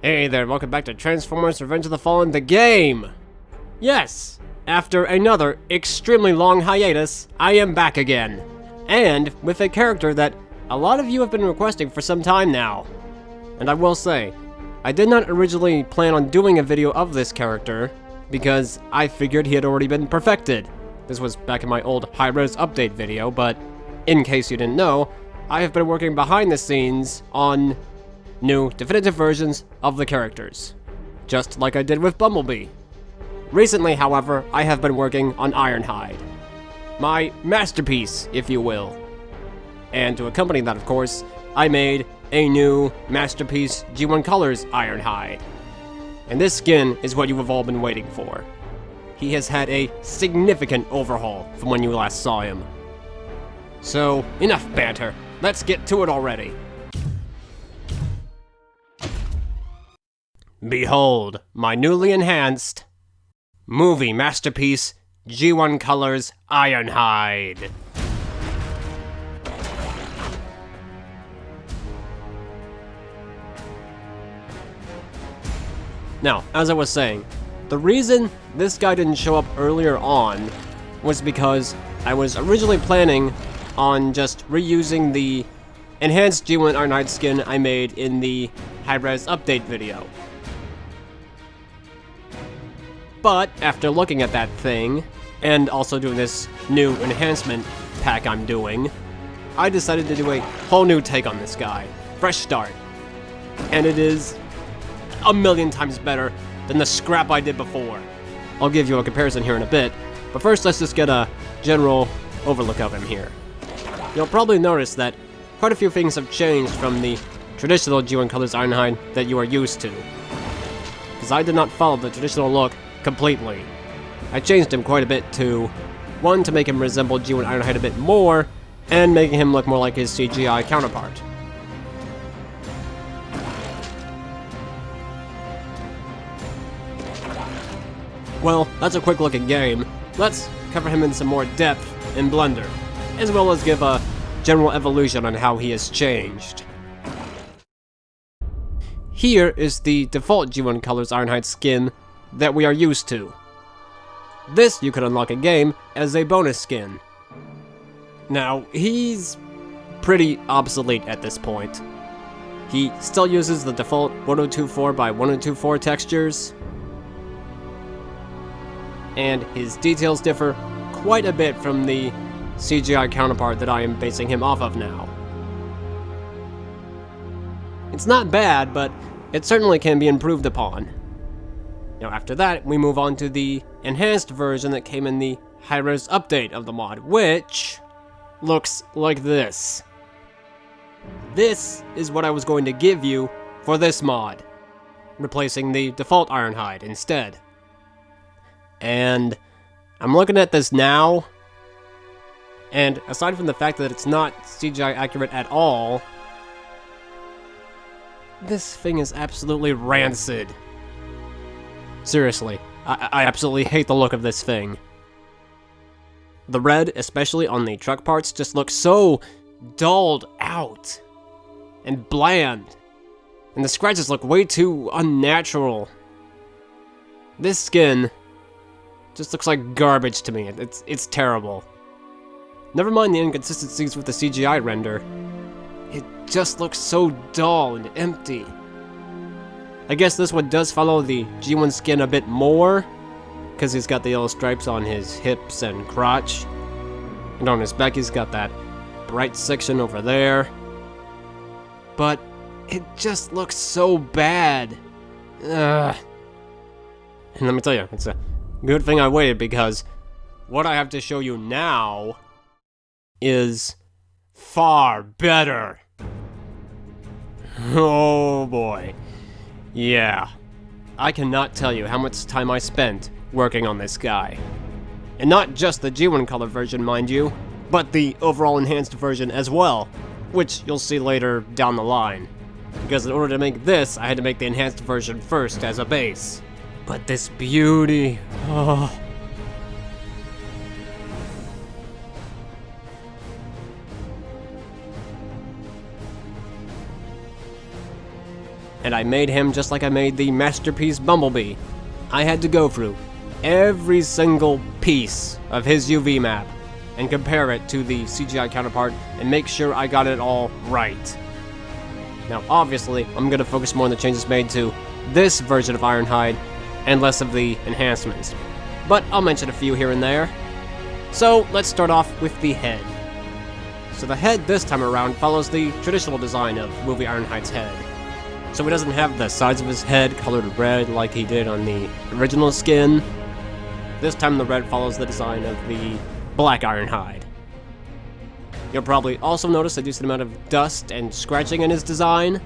Hey there, welcome back to Transformers Revenge of the Fallen, the game! Yes! After another extremely long hiatus, I am back again. And with a character that a lot of you have been requesting for some time now. And I will say, I did not originally plan on doing a video of this character, because I figured he had already been perfected. This was back in my old high-res update video, but in case you didn't know, I have been working behind the scenes on new definitive versions of the characters, just like I did with Bumblebee. Recently, however, I have been working on Ironhide, my masterpiece, if you will. And to accompany that, of course, I made a new masterpiece G1 Colors Ironhide. And this skin is what you have all been waiting for. He has had a significant overhaul from when you last saw him. So, enough banter. Let's get to it already. Behold, my newly enhanced movie masterpiece, G1 Colors Ironhide. Now, as I was saying, the reason this guy didn't show up earlier on was because I was originally planning on just reusing the enhanced G1 Ironhide skin I made in the high-res update video. But after looking at that thing, and also doing this new enhancement pack I'm doing, I decided to do a whole new take on this guy. Fresh start. And it is a million times better than the scrap I did before. I'll give you a comparison here in a bit, but first let's just get a general overlook of him here. You'll probably notice that quite a few things have changed from the traditional G1 Colors Ironhide that you are used to, because I did not follow the traditional look completely. I changed him quite a bit to, one, to make him resemble G1 Ironhide a bit more, and making him look more like his CGI counterpart. Well, that's a quick look at game. Let's cover him in some more depth in Blender, as well as give a general evolution on how he has changed. Here is the default G1 Colors Ironhide skin that we are used to. This you can unlock in game as a bonus skin. Now, he's pretty obsolete at this point. He still uses the default 1024 by 1024 textures, and his details differ quite a bit from the CGI counterpart that I am basing him off of now. It's not bad, but it certainly can be improved upon. Now after that, we move on to the enhanced version that came in the high-res update of the mod, which looks like this. This is what I was going to give you for this mod, replacing the default Ironhide instead. And I'm looking at this now, and aside from the fact that it's not CGI accurate at all, this thing is absolutely rancid. Seriously, I absolutely hate the look of this thing. The red, especially on the truck parts, just looks so dulled out and bland. And the scratches look way too unnatural. This skin just looks like garbage to me. It's terrible. Never mind the inconsistencies with the CGI render. It just looks so dull and empty. I guess this one does follow the G1 skin a bit more, because he's got the yellow stripes on his hips and crotch. And on his back he's got that bright section over there. But it just looks so bad. Ugh. And let me tell you, it's a good thing I waited, because what I have to show you now is far better. Oh boy. Yeah. I cannot tell you how much time I spent working on this guy. And not just the G1 color version, mind you, but the overall enhanced version as well, which you'll see later down the line. Because in order to make this, I had to make the enhanced version first as a base. But this beauty, oh. and I made him just like I made the masterpiece Bumblebee. I had to go through every single piece of his UV map and compare it to the CGI counterpart and make sure I got it all right. Now, obviously, I'm going to focus more on the changes made to this version of Ironhide and less of the enhancements, but I'll mention a few here and there. So, let's start off with the head. So the head this time around follows the traditional design of movie Ironhide's head. So he doesn't have the sides of his head colored red like he did on the original skin. This time the red follows the design of the black Ironhide. You'll probably also notice a decent amount of dust and scratching in his design,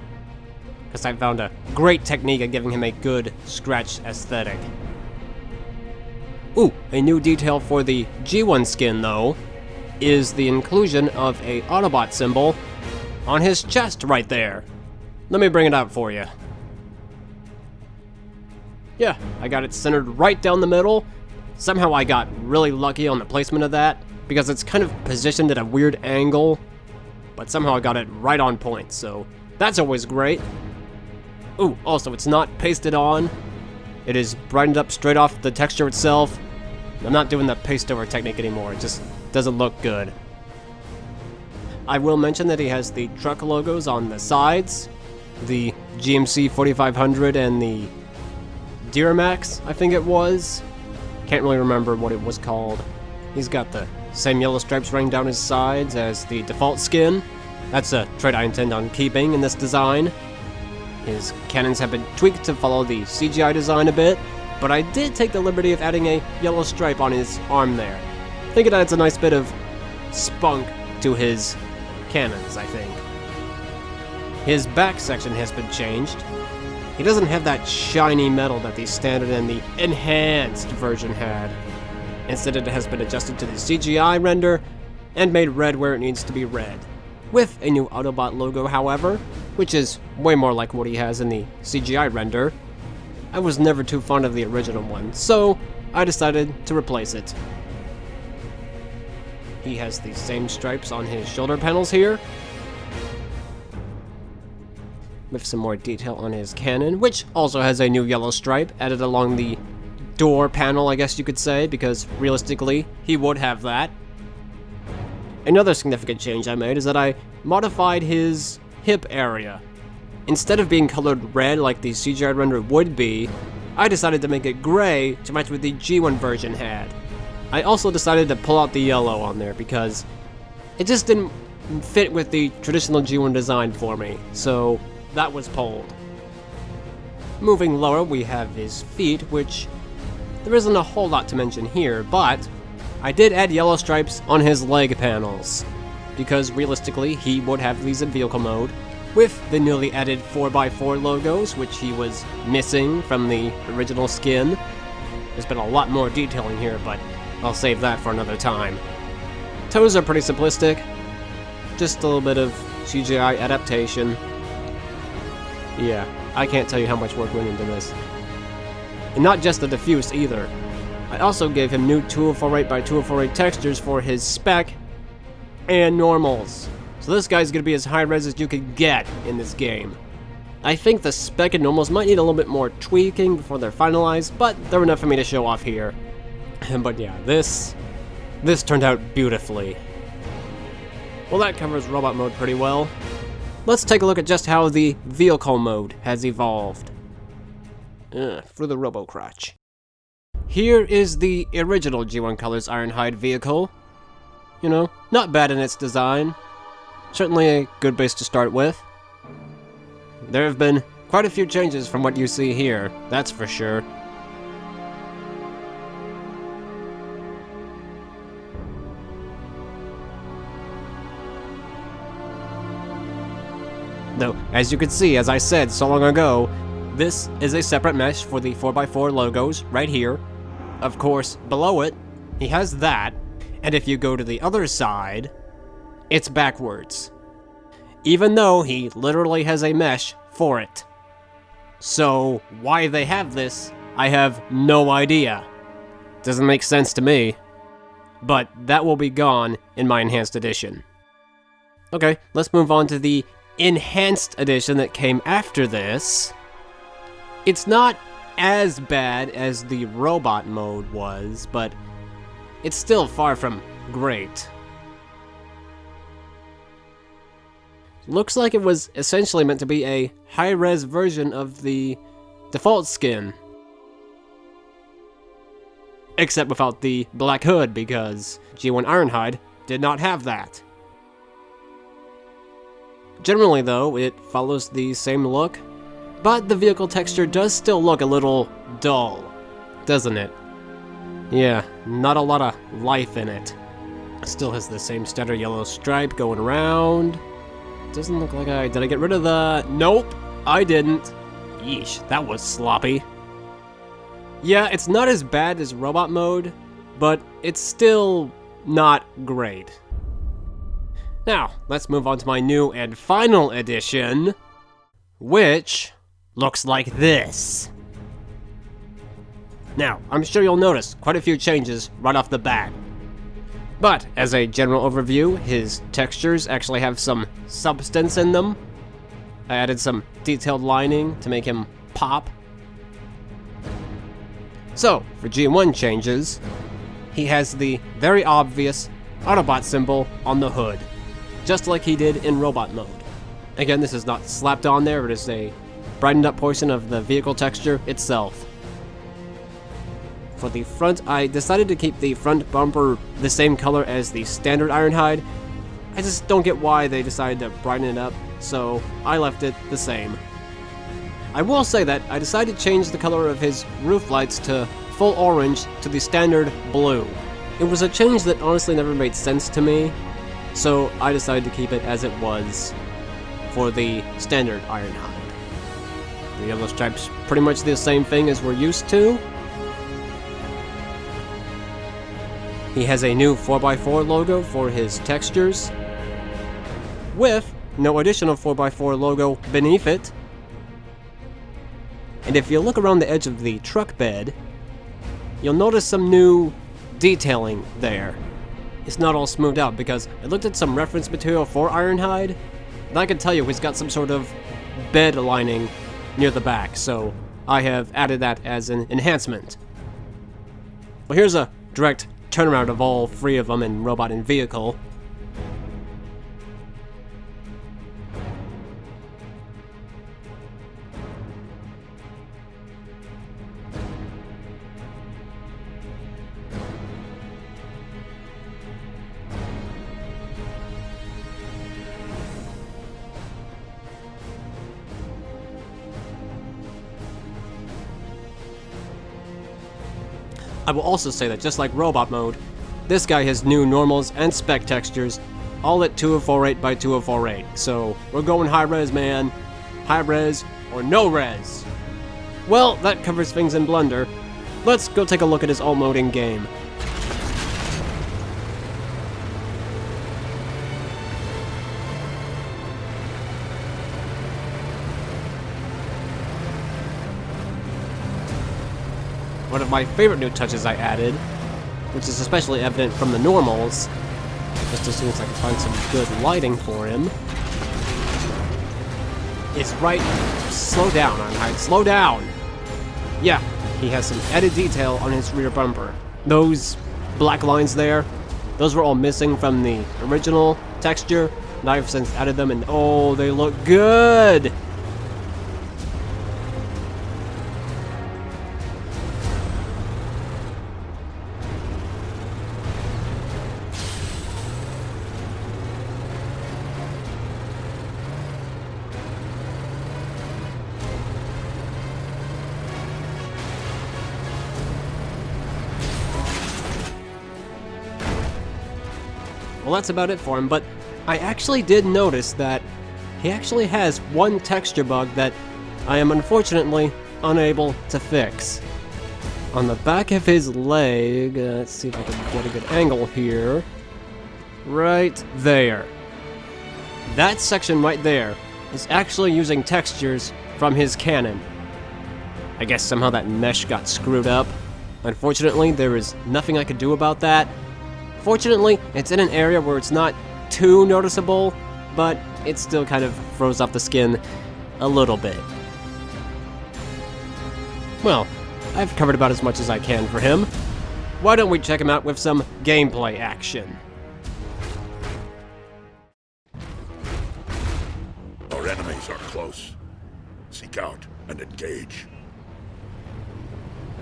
because I found a great technique at giving him a good scratch aesthetic. Ooh, a new detail for the G1 skin though, is the inclusion of a Autobot symbol on his chest right there. Let me bring it out for you. Yeah, I got it centered right down the middle. Somehow I got really lucky on the placement of that, because it's kind of positioned at a weird angle, but somehow I got it right on point, so that's always great. Ooh, also it's not pasted on. It is brightened up straight off the texture itself. I'm not doing the paste over technique anymore, it just doesn't look good. I will mention that he has the truck logos on the sides, the GMC 4500 and the Duramax, I think it was. Can't really remember what it was called. He's got the same yellow stripes running down his sides as the default skin. That's a trait I intend on keeping in this design. His cannons have been tweaked to follow the CGI design a bit, but I did take the liberty of adding a yellow stripe on his arm there. I think it adds a nice bit of spunk to his cannons, I think. His back section has been changed. He doesn't have that shiny metal that the standard and the enhanced version had. Instead, it has been adjusted to the CGI render and made red where it needs to be red. With a new Autobot logo, however, which is way more like what he has in the CGI render. I was never too fond of the original one, so I decided to replace it. He has the same stripes on his shoulder panels here, with some more detail on his cannon, which also has a new yellow stripe added along the door panel, I guess you could say, because realistically, he would have that. Another significant change I made is that I modified his hip area. Instead of being colored red like the CGI render would be, I decided to make it gray to match what the G1 version had. I also decided to pull out the yellow on there because it just didn't fit with the traditional G1 design for me, so that was pulled. Moving lower, we have his feet, which there isn't a whole lot to mention here, but I did add yellow stripes on his leg panels, because realistically he would have these in vehicle mode, with the newly added 4x4 logos, which he was missing from the original skin. There's been a lot more detailing here, but I'll save that for another time. Toes are pretty simplistic, just a little bit of CGI adaptation. Yeah, I can't tell you how much work went into this. And not just the diffuse either. I also gave him new 204.8x204.8 textures for his spec and normals. So this guy's gonna be as high res as you could get in this game. I think the spec and normals might need a little bit more tweaking before they're finalized, but they're enough for me to show off here. But yeah, this turned out beautifully. Well, that covers robot mode pretty well. Let's take a look at just how the vehicle mode has evolved. For the robo-crotch. Here is the original G1 Colors Ironhide vehicle. You know, not bad in its design. Certainly a good base to start with. There have been quite a few changes from what you see here, that's for sure. Though, as you can see, as I said so long ago, this is a separate mesh for the 4x4 logos right here. Of course, below it, he has that, and if you go to the other side, it's backwards. Even though he literally has a mesh for it. So, why they have this, I have no idea. Doesn't make sense to me. But that will be gone in my enhanced edition. Okay, let's move on to the enhanced edition that came after this. It's not as bad as the robot mode was, but it's still far from great. Looks like it was essentially meant to be a high-res version of the default skin. Except without the black hood, because G1 Ironhide did not have that. Generally though, it follows the same look, but the vehicle texture does still look a little dull, doesn't it? Yeah, not a lot of life in it. Still has the same standard yellow stripe going around. Doesn't look like did I get rid of the... Nope, I didn't. Yeesh, that was sloppy. Yeah, it's not as bad as robot mode, but it's still not great. Now, let's move on to my new and final edition, which looks like this. Now, I'm sure you'll notice quite a few changes right off the bat. But, as a general overview, his textures actually have some substance in them. I added some detailed lining to make him pop. So, for G1 changes, he has the very obvious Autobot symbol on the hood, just like he did in robot mode. Again, this is not slapped on there, it is a brightened up portion of the vehicle texture itself. For the front, I decided to keep the front bumper the same color as the standard Ironhide. I just don't get why they decided to brighten it up, so I left it the same. I will say that I decided to change the color of his roof lights to full orange to the standard blue. It was a change that honestly never made sense to me, so I decided to keep it as it was for the standard Ironhide. The yellow stripe's pretty much the same thing as we're used to. He has a new 4x4 logo for his textures, with no additional 4x4 logo beneath it. And if you look around the edge of the truck bed, you'll notice some new detailing there. It's not all smoothed out because I looked at some reference material for Ironhide, and I can tell you he's got some sort of bed lining near the back, so I have added that as an enhancement. Well, here's a direct turnaround of all three of them in robot and vehicle. I will also say that just like robot mode, this guy has new normals and spec textures, all at 2048 by 2048. So we're going high res, man. High res or no res. Well, that covers things in Blender. Let's go take a look at his alt mode in game. One of my favorite new touches I added, which is especially evident from the normals, just as soon as I can find some good lighting for him, is right... Slow down, Ironhide, slow down! Yeah, he has some added detail on his rear bumper. Those black lines there, those were all missing from the original texture, and I've since added them, and oh, they look good! Well, that's about it for him, but I actually did notice that he actually has one texture bug that I am unfortunately unable to fix. On the back of his leg, let's see if I can get a good angle here. Right there. That section right there is actually using textures from his cannon. I guess somehow that mesh got screwed up. Unfortunately, there is nothing I could do about that. Fortunately, it's in an area where it's not too noticeable, but it still kind of throws off the skin a little bit. Well, I've covered about as much as I can for him. Why don't we check him out with some gameplay action? Our enemies are close. Seek out and engage.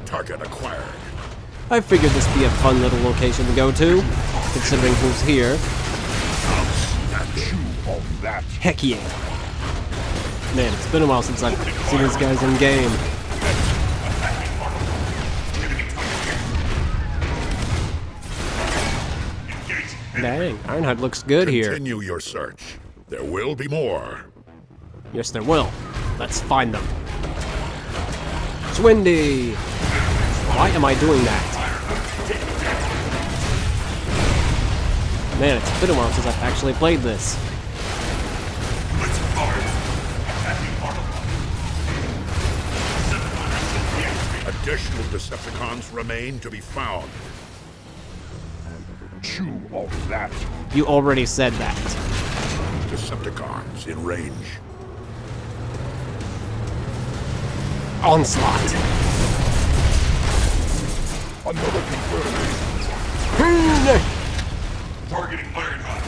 Target acquired. I figured this would be a fun little location to go to, considering who's here. Heck yeah. Man, it's been a while since I've seen these guys in game. Dang, Ironhide looks good here. Continue your search. There will be more. Yes, there will. Let's find them. Swindy! Why am I doing that? Man, it's been a while since I've actually played this. Additional Decepticons remain to be found. Chew on that. You already said that. Decepticons in range. Onslaught. Another confirmed. Targeting Ironhide.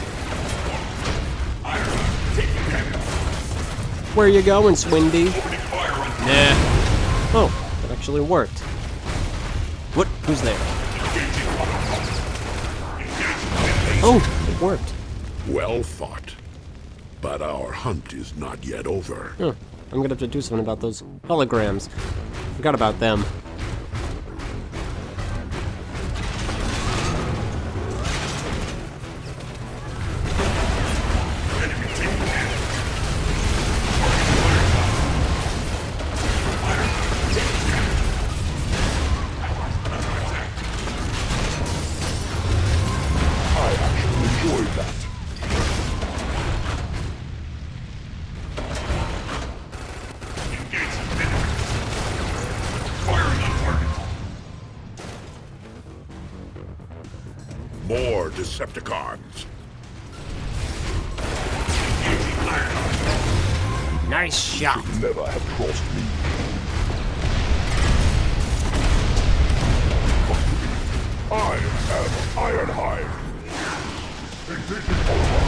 Ironhide, taking damage. Where you going, Swindy? Nah. Oh, that actually worked. What? Who's there? Oh, it worked. Well fought. But our hunt is not yet over. Huh. I'm gonna have to do something about those holograms. Forgot about them. I actually enjoyed that. More Decepticons. Nice shot. Never have crossed me. I am Ironhide. Ignition over.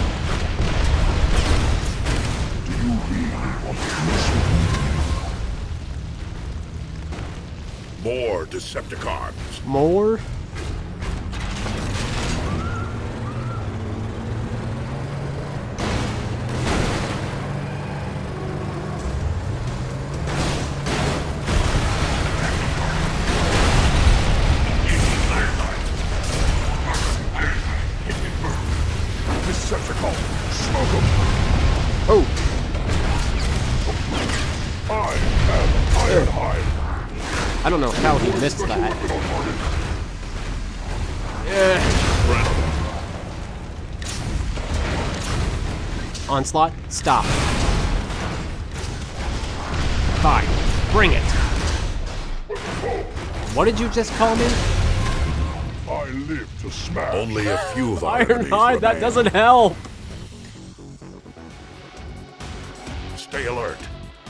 Do you really want to mess with me? More Decepticons. More? Decepticon, smoke them. Oh. I am Ironhide. I don't know how he missed that. Onslaught, stop. Fine, bring it. What did you just call me? I live to smash. Only a few of our enemies Ironhide, that remain. doesn't help. Stay alert.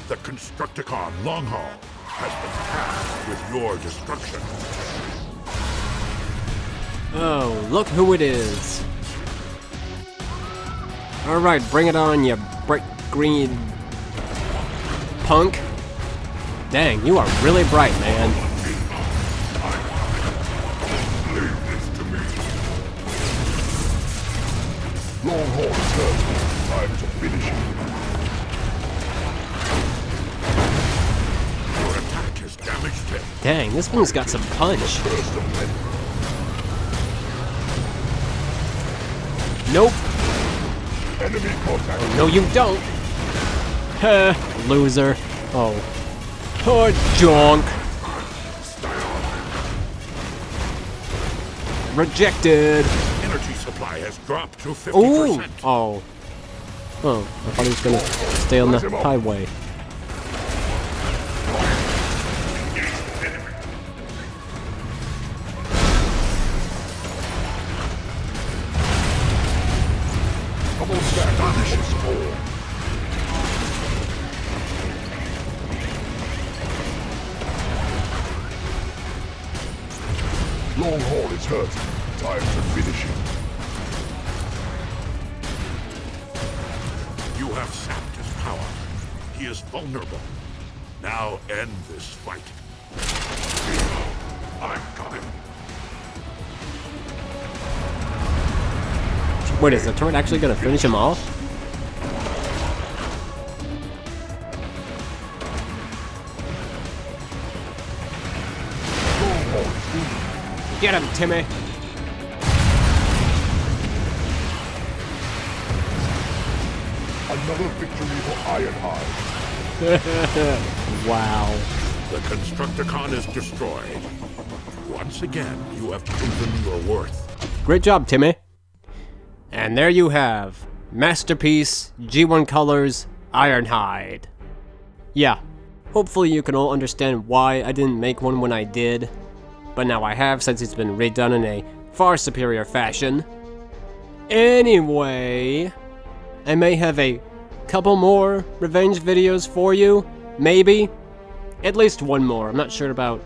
The Constructicon long haul has been tasked with your destruction. Oh, look who it is. Alright, bring it on, you bright green punk. Dang, you are really bright, man. Long haul returns. Time to finish him. Your attack has damaged him. Dang, this one's got some punch. First of many. Nope. Enemy contact. No, you don't. Heh, loser. Oh. Oh, junk. Rejected. Energy supply has dropped to 50%. Ooh. Oh. Oh, I thought he was gonna stay on the highway. Double stack. Astonishes all. Long Haul is hurt. Time to finish him. You have sapped his power. He is vulnerable. Now end this fight. I'm coming. Wait, is the turret actually gonna finish him off? Get him, Timmy! Another victory for Ironhide. Wow. The Constructicon is destroyed. Once again, you have proven your worth. Great job, Timmy. And there you have Masterpiece G1 Colors Ironhide. Yeah, hopefully you can all understand why I didn't make one when I did. But now I have, since it's been redone in a far superior fashion. Anyway, I may have a couple more revenge videos for you. Maybe. At least one more. I'm not sure about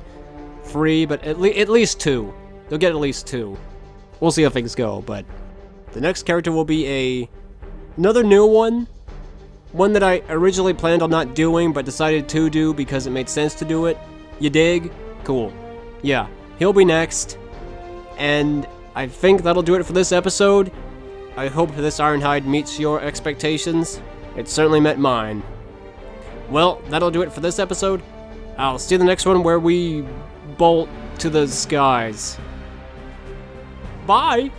3, but at least 2. You'll get at least 2. We'll see how things go, but the next character will be another new one. One that I originally planned on not doing, but decided to do because it made sense to do it. You dig? Cool. Yeah, he'll be next. And I think that'll do it for this episode. I hope this Ironhide meets your expectations. It certainly met mine. Well, that'll do it for this episode. I'll see you in the next one where we bolt to the skies. Bye!